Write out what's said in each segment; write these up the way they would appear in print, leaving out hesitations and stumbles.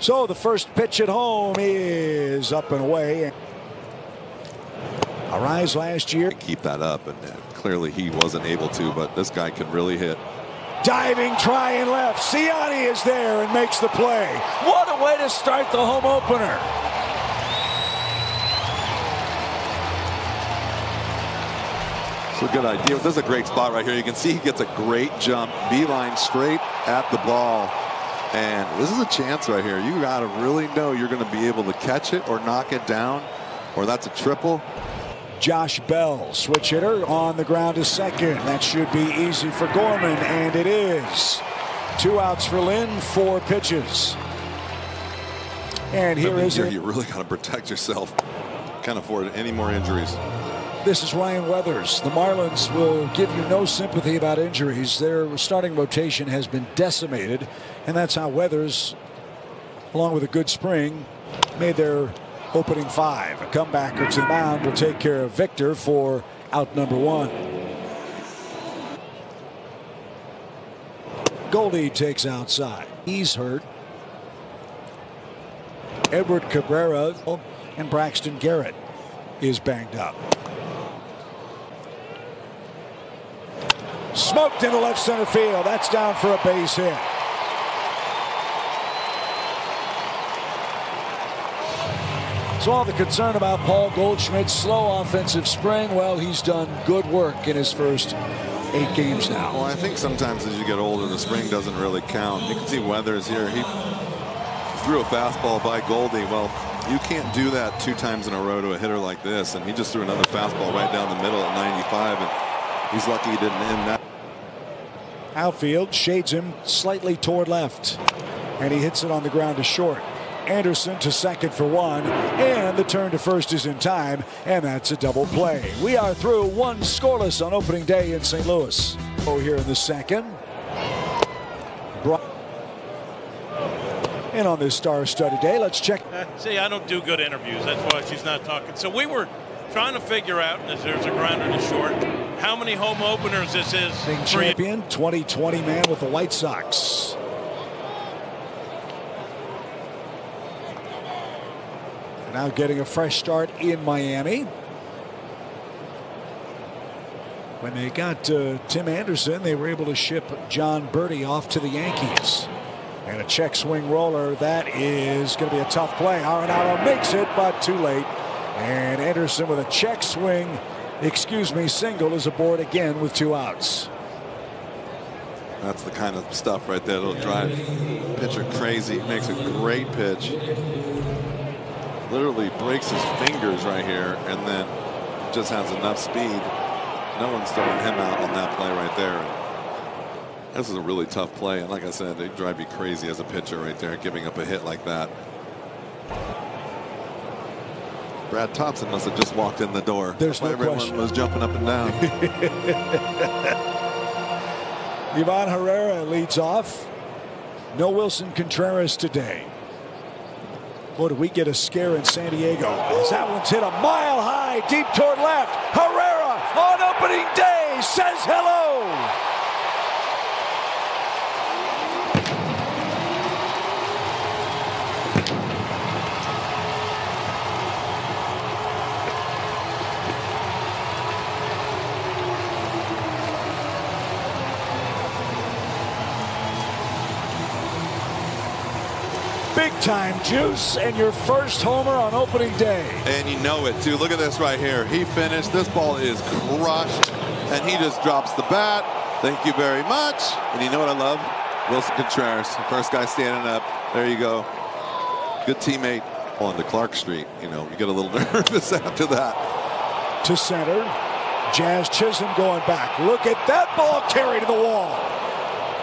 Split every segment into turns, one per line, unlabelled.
So the first pitch at home is up and away. A rise last year.
Keep that up, and clearly he wasn't able to, but this guy can really hit.
Diving try and left. Ciani is there and makes the play. What a way to start the home opener.
It's a good idea. This is a great spot right here. You can see he gets a great jump, beeline straight at the ball. And this is a chance right here. You got to really know you're going to be able to catch it or knock it down, or that's a triple.
Josh Bell, switch hitter, on the ground to second. That should be easy for Gorman, and it is. 2 outs for Lynn, 4 pitches. And here is it.
You really got to protect yourself. Can't afford any more injuries.
This is Ryan Weathers. The Marlins will give you no sympathy about injuries. Their starting rotation has been decimated, and that's how Weathers, along with a good spring, made their opening 5. A comebacker to the mound will take care of Victor for out number 1. Goldie takes outside. He's hurt. Edward Cabrera and Braxton Garrett is banged up. Smoked into left center field. That's down for a base hit. So all the concern about Paul Goldschmidt's slow offensive spring, well, he's done good work in his first 8 games now.
Well, I think sometimes as you get older, the spring doesn't really count. You can see Weathers here. He threw a fastball by Goldie. Well, you can't do that 2 times in a row to a hitter like this. And he just threw another fastball right down the middle at 95. And he's lucky he didn't end that.
Outfield shades him slightly toward left, and he hits it on the ground to short. Anderson to second for 1, and the turn to first is in time, and that's a double play. We are through 1 scoreless on opening day in St. Louis. Oh, here in the second. And on this star-studded day, let's check.
See, I don't do good interviews. That's why she's not talking. So we were trying to figure out, as there's a grounder to short, how many home openers this is.
Champion 2020 man with the White Sox. Now getting a fresh start in Miami. When they got Tim Anderson, they were able to ship John Birdie off to the Yankees. And a check swing roller. That is going to be a tough play. Arenado makes it, but too late. And Anderson with a check swing, single is aboard again with 2 outs.
That's the kind of stuff right there that'll drive pitcher crazy. Makes a great pitch. Literally breaks his fingers right here, and then just has enough speed. No one's throwing him out on that play right there. This is a really tough play, and like I said, they drive you crazy as a pitcher right there, giving up a hit like that. Brad Thompson must have just walked in the door.
There's no
everyone
question.
Was jumping up and down.
Ivan Herrera leads off. No Wilson Contreras today. Boy, did we get a scare in San Diego. As that one's hit a mile high, deep toward left. Herrera on opening day says hello. Big time juice, and your first homer on opening day.
And you know it too. Look at this right here. He finished. This ball is crushed, and he just drops the bat. Thank you very much. And you know what I love? Wilson Contreras, first guy standing up. There you go. Good teammate on the Clark Street. You know, you get a little nervous after that.
To center. Jazz Chisholm going back. Look at that ball carried to the wall.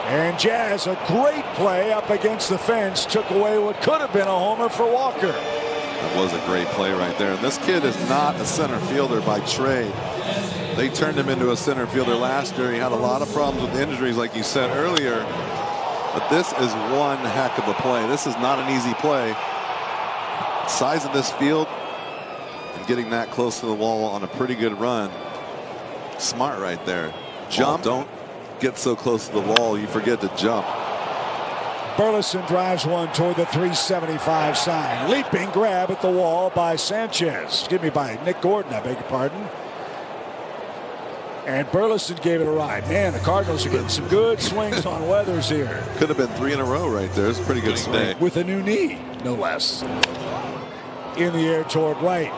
And Jazz, a great play up against the fence, took away what could have been a homer for Walker.
That was a great play right there. And this kid is not a center fielder by trade. They turned him into a center fielder last year. He had a lot of problems with injuries, like you said earlier. But this is one heck of a play. This is not an easy play. Size of this field and getting that close to the wall on a pretty good run. Smart right there. Jump. Don't get so close to the wall you forget to jump.
Burleson drives one toward the 375 sign. Leaping grab at the wall by Sanchez. Excuse me, by Nick Gordon, I beg your pardon. And Burleson gave it a ride. Man, the Cardinals are getting some good swings on Weathers here.
Could have been 3 in a row right there. It's a pretty good swing.
With a new knee, no less. In the air toward right.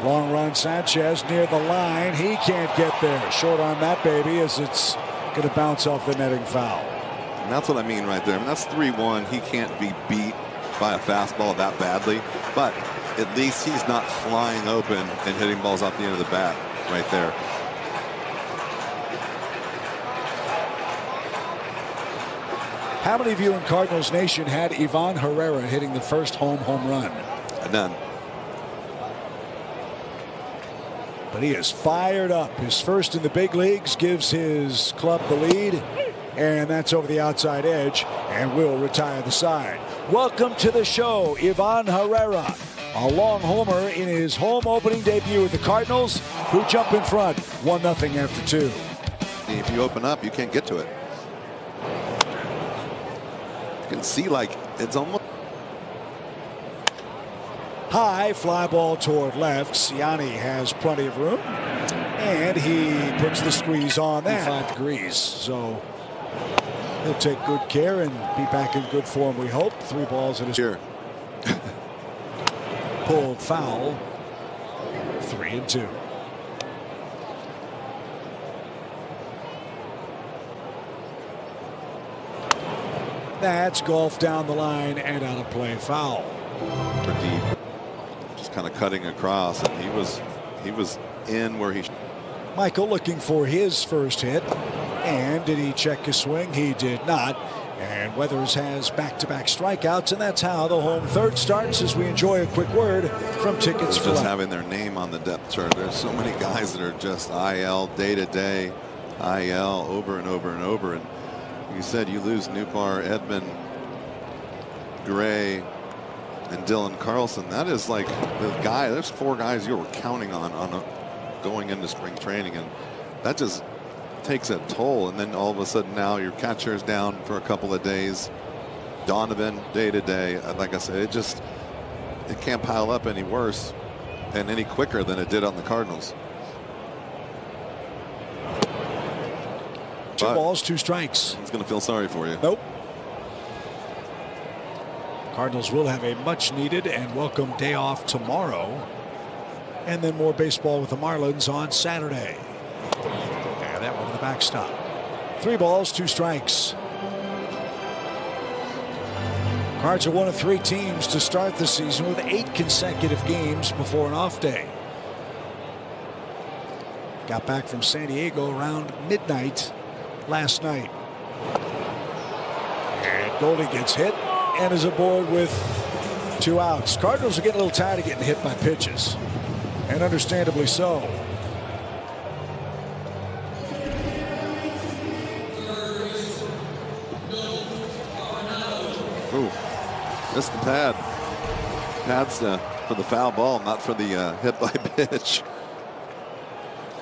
Long run Sanchez near the line. He can't get there. Short on that baby as it's going to bounce off the netting foul.
And that's what I mean right there. I mean, that's 3-1. He can't be beat by a fastball that badly. But at least he's not flying open and hitting balls off the end of the bat right there.
How many of you in Cardinals Nation had Ivan Herrera hitting the first home run?
None.
But he is fired up. His first in the big leagues gives his club the lead. And that's over the outside edge and will retire the side. Welcome to the show, Ivan Herrera. A long homer in his home opening debut with the Cardinals, who jump in front 1-0 after 2.
If you open up, you can't get to it. You can see like it's almost
high fly ball toward left. Ciani has plenty of room, and he puts the squeeze on that. 5 degrees, so he'll take good care and be back in good form, we hope. 3 balls in his
here.
Pulled foul. 3-2. That's golf down the line and out of play, foul.
For deep, just kind of cutting across, and he was in where he.
Michael looking for his first hit, and did he check his swing? He did not. And Weathers has back-to-back strikeouts, and that's how the home third starts. As we enjoy a quick word from Tickets for
just
Life.
having their name on the depth chart. There's so many guys that are just IL day to day, IL over and over and over. And you said you lose Newbar, Edman, Gray, and Dylan Carlson. That is like the guy. There's 4 guys you were counting on going into spring training, and that just takes a toll. And then all of a sudden now your catcher is down for a couple of days. Donovan day to day. Like I said, it can't pile up any worse and any quicker than it did on the Cardinals.
2 balls, 2 strikes.
He's going to feel sorry for you.
Nope. Cardinals will have a much needed and welcome day off tomorrow, and then more baseball with the Marlins on Saturday. And that one to the backstop. 3 balls, 2 strikes. Cards are one of 3 teams to start the season with 8 consecutive games before an off day. Got back from San Diego around midnight last night. And Goldie gets hit and is aboard with 2 outs. Cardinals are getting a little tired of getting hit by pitches, and understandably so.
Ooh, missed the pad. Pad's for the foul ball, not for the hit by pitch.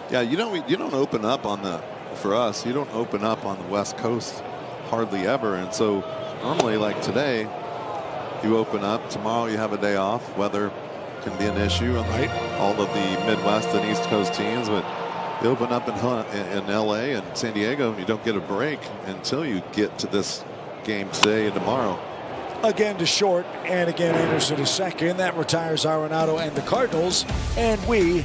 Yeah, you don't open up on the. For us, you don't open up on the West Coast hardly ever, and so normally, like today, you open up. Tomorrow you have a day off. Weather can be an issue on all of the Midwest and East Coast teams, but you open up in LA and San Diego, and you don't get a break until you get to this game today and tomorrow.
Again to short, and again Anderson to second. That retires Arenado and the Cardinals, and we